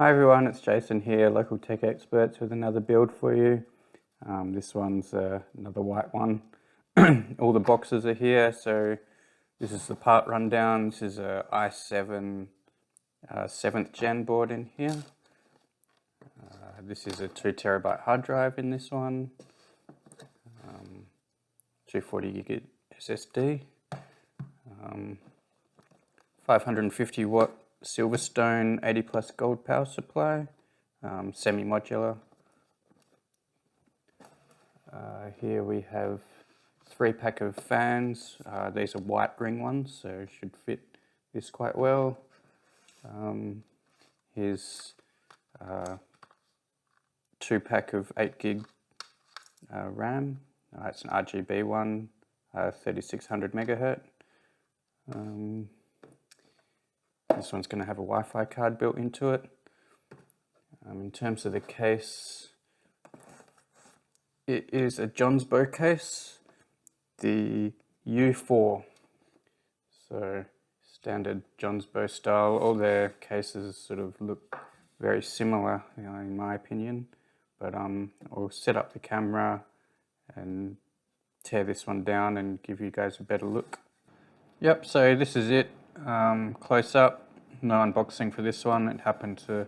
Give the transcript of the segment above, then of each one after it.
Hi everyone, it's Jason here, local tech experts with another build for you. This one's another white one. All the boxes are here, so this is the part rundown. This is a i7 7th gen board in here. This is a 2TB hard drive in this one, 240 gig SSD, 550 watt Silverstone 80 plus gold power supply, semi-modular. Here we have 3-pack of fans. These are white ring ones, so should fit this quite well. Here's 2-pack of 8 gig RAM. It's an RGB one, 3600 megahertz. This one's going to have a Wi-Fi card built into it. In terms of the case, it is a Jonsbo case, the U4. So standard Jonsbo style. All their cases sort of look very similar, in my opinion. But I'll set up the camera and tear this one down and give you guys a better look. Yep, so this is it. Close up, no unboxing for this one. It happened to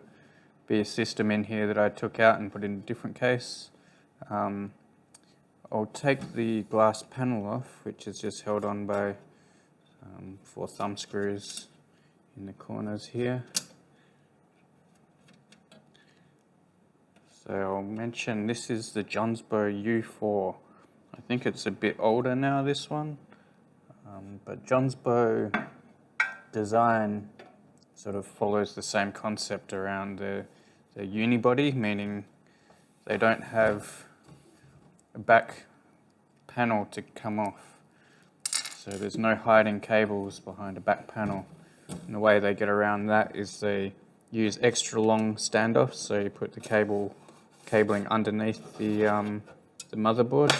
be a system in here that I took out and put in a different case. I'll take the glass panel off, which is just held on by 4 thumb screws in the corners here. So I'll mention this is the Jonsbo U4. I think it's a bit older now, this one, but Jonsbo design sort of follows the same concept around the unibody, meaning they don't have a back panel to come off. So there's no hiding cables behind a back panel. And the way they get around that is they use extra long standoffs. So you put the cabling underneath the motherboard.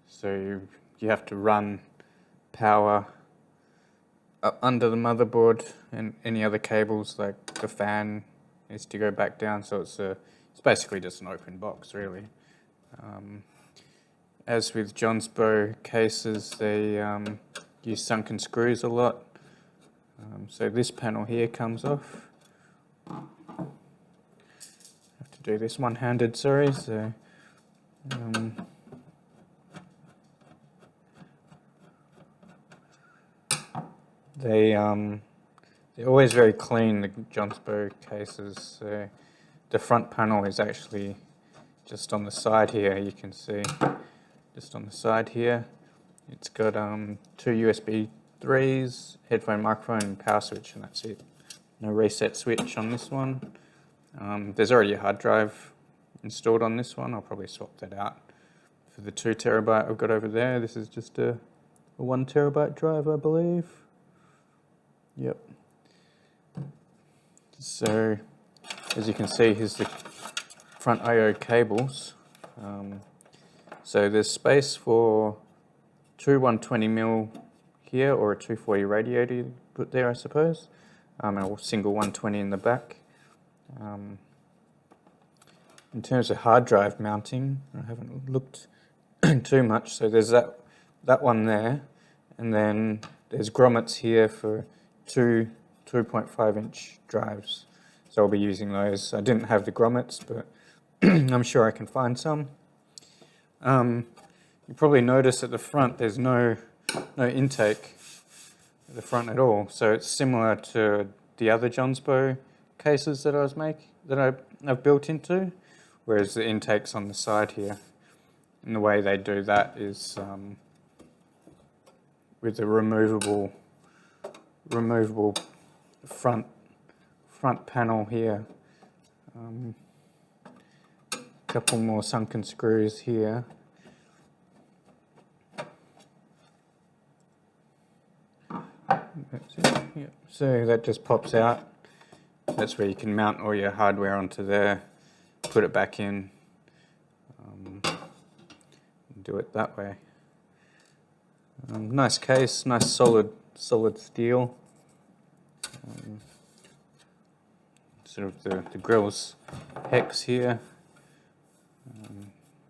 So you have to run power up under the motherboard, and any other cables like the fan is to go back down. So it's basically just an open box, really. As with Jonsbo cases, they use sunken screws a lot. So this panel here comes off. I have to do this one-handed, sorry. So they're always very clean, the Jonsbo cases. So the front panel is actually just on the side here. You can see just on the side here. It's got 2 USB 3s, headphone, microphone, and power switch, and that's it. No reset switch on this one. There's already a hard drive installed on this one. I'll probably swap that out for the 2 terabyte I've got over there. This is just a 1 terabyte drive, I believe. Yep. So as you can see, here's the front I/O cables. So there's space for 2 120mm here, or a 240 radiator you put there, I suppose, and a single 120 in the back. In terms of hard drive mounting, I haven't looked too much. So there's that one there, and then there's grommets here for 2 2.5-inch drives. So I'll be using those. I didn't have the grommets, but I'm sure I can find some. You probably notice at the front there's no intake at the front at all. So it's similar to the other Jonsbo cases that I've built into, whereas the intake's on the side here. And the way they do that is with the removable front panel here. Couple more sunken screws here. That's it. Yep. So that just pops out. That's where you can mount all your hardware onto there, put it back in, do it that way. Nice case, nice solid steel. Sort of the grill's hex here.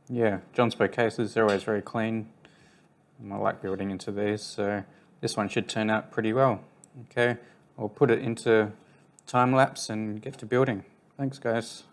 Yeah, Jonsbo cases are always very clean. I like building into these, so this one should turn out pretty well. Okay, I'll put it into time-lapse and get to building. Thanks, guys.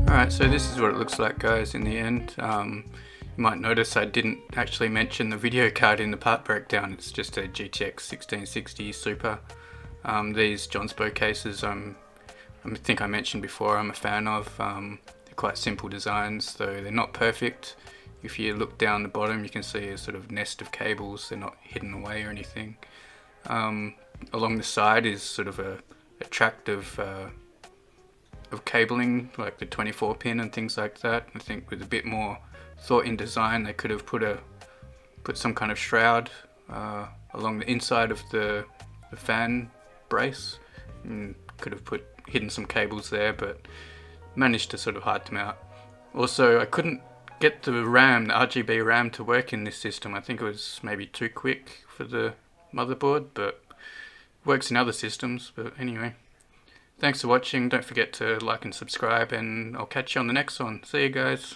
Alright, so this is what it looks like, guys, in the end. You might notice I didn't actually mention the video card in the part breakdown. It's just a GTX1660 Super. These Jonsbo cases I think I mentioned before I'm a fan of. They're quite simple designs, though they're not perfect. If you look down the bottom, you can see a sort of nest of cables. They're not hidden away or anything. Along the side is sort of a tract of cabling, like the 24 pin and things like that. I think with a bit more thought in design, they could have put some kind of shroud along the inside of the fan brace, and could have hidden some cables there, but managed to sort of hide them out. Also, I couldn't get the RGB RAM to work in this system. I think it was maybe too quick for the motherboard, but works in other systems. But anyway, thanks for watching. Don't forget to like and subscribe, and I'll catch you on the next one. See you guys.